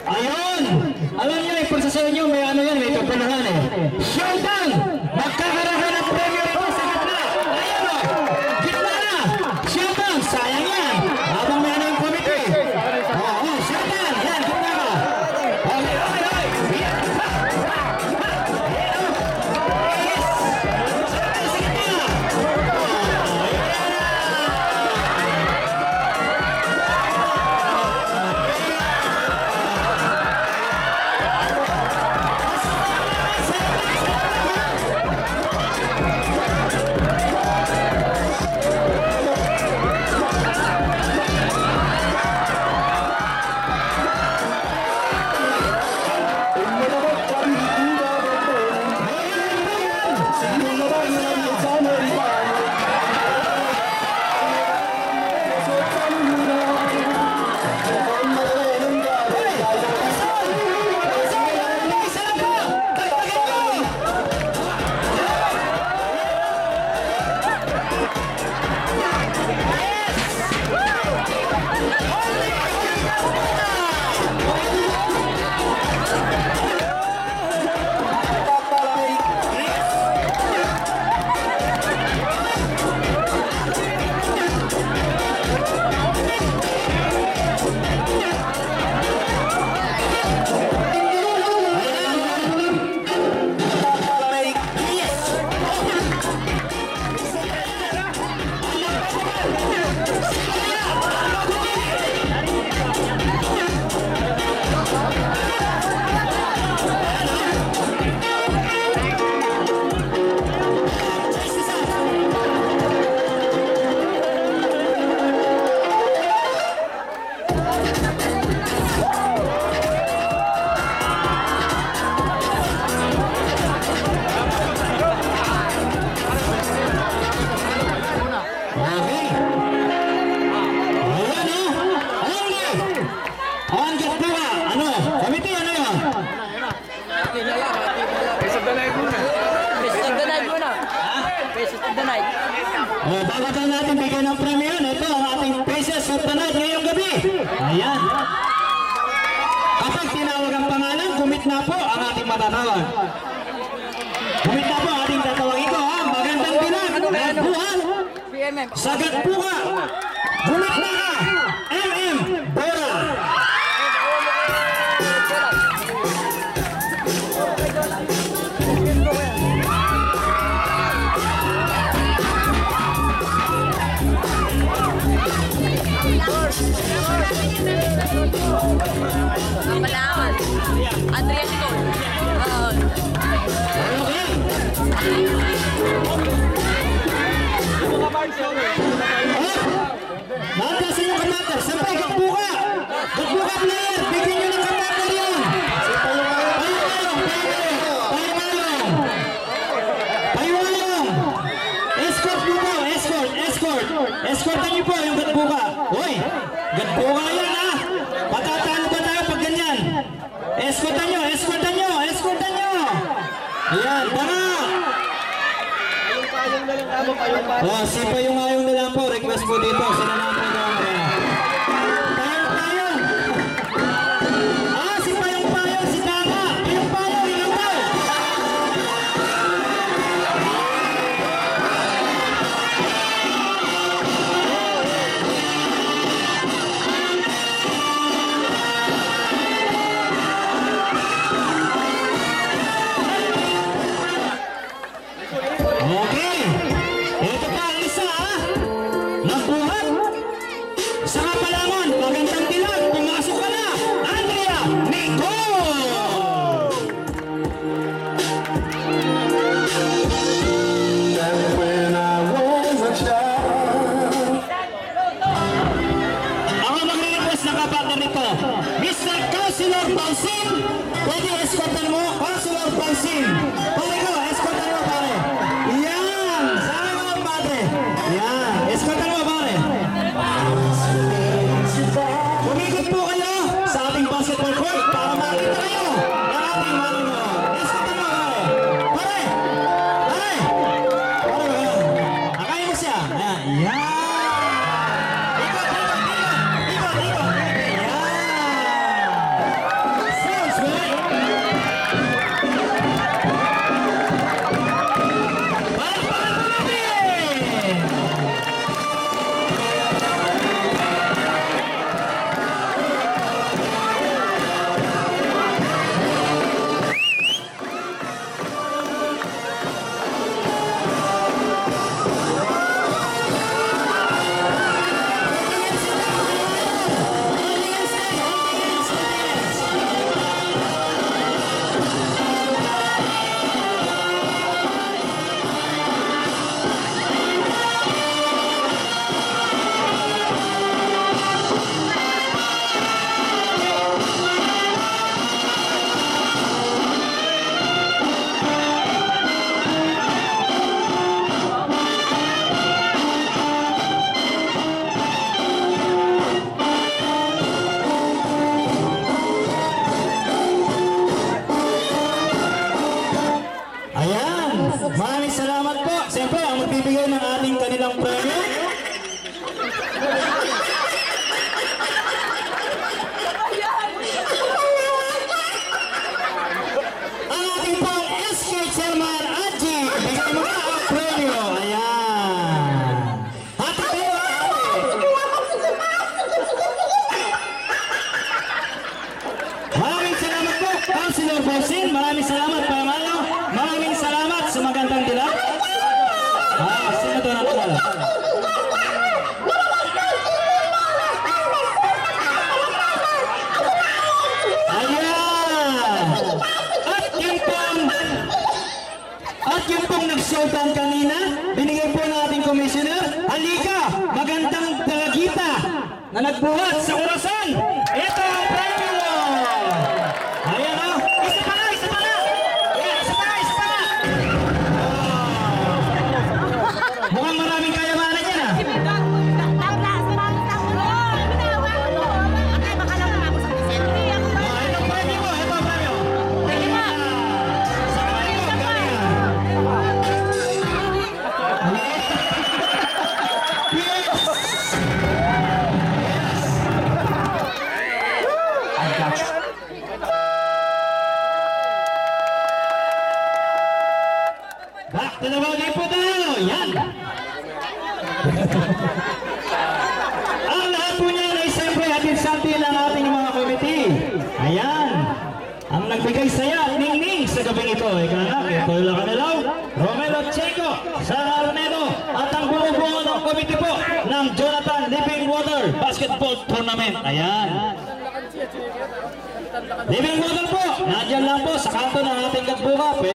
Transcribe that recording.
Ayun! Alam niyo, ipagsasayo niyo, may ano yan, may kapanahan eh. Showdown! Magkakarahan ng premyo po sa gitna! Ayun o! Gitna na! Showdown! Sayang yan! Habang may ano yung committee! Oo, showdown! Yan, gitna ka! Okay, okay! Bago tayo natin bigyan ng premyo, ito ang ating Faces of the Night ngayong gabi. Ayan. Kapag tinawag ang pangalan, gumit na po ang ating matatawag. Gumit na po ang ating tatawagin ko, ha? Magandang bilang. Buhat. Sagat po ka. Gumit na ka. MM Bora. Malawan. Adrian Tol. Nanda sa inyong kamater. Siyempre, gagbuka. Gagbuka player. Bigyan nyo ng kamater yun. Payumayong. Escort mo po. Escort. Escort. Escortan nyo po yung gagbuka. Uy, gagbuka yan ha. Patatalo ba tayo pag ganyan? Escortan nyo. Escortan nyo. Escortan nyo. Ayan, tara. Si Payong-ayong na lang po, request po dito. Sila lang po doon. Payong-payong! Si Payong-payong, si Tama! Payong-payong, ilang daw! Okay! Ito pa ang isa, ha? Nagbuhat! Chico! Ako mag-request na kapatid nito. Mr. Councilor Pausin, pwede escortan mo, Councilor Pausin. Pare ko, escortan mo pare. Yan, sana mo pare. Yan, escortan mo pare. Umikot po kayo sa ating basketball court para makita kayo ng ating marino. Escortan mo pare. Pare, pare. Pare, akayin mo siya. Yan, yan. Ayan, maraming salamat po. Siyempre, ang magbibigay ng ating kanilang premyo. Ang ating pong SK Chairman Aji, bigay mo na ang premyo. Ayan. Hati kayo, maraming salamat po, Councilor Bosin. Maraming salamat, Pamalo. Maraming salamat sa magandang dilag. Sino to natalo? Ayan! At yung pong nag-showdown kanina, binigay po ng ating commissioner, halika, magandang dalagita na nagbuhat sa orasan. Ito ang premyo! Ayan o! Isa pa na! Isa pa na! Ayan, isa pa na! Isa pa na! Mukhang maraming kayamanan yan ah! Ito ang premyo mo! Ito ang premyo! Sa kamay ko, galing back to the body po tayo! Yan! Ang lahat po niyan ay siyempre hatid sa atin ang ating mga committee. Ayan! Ang nagbigay saya at ningning sa gabing ito ay kanak, Toyla Canelaw, Romelo Checo, Sara Arnedo, at ang bumubuo ng committee po ng Jonathan Living Water Basketball Tournament. Ayan! Living Water po, nandiyan lang po sa kanto ng ating gatbuka.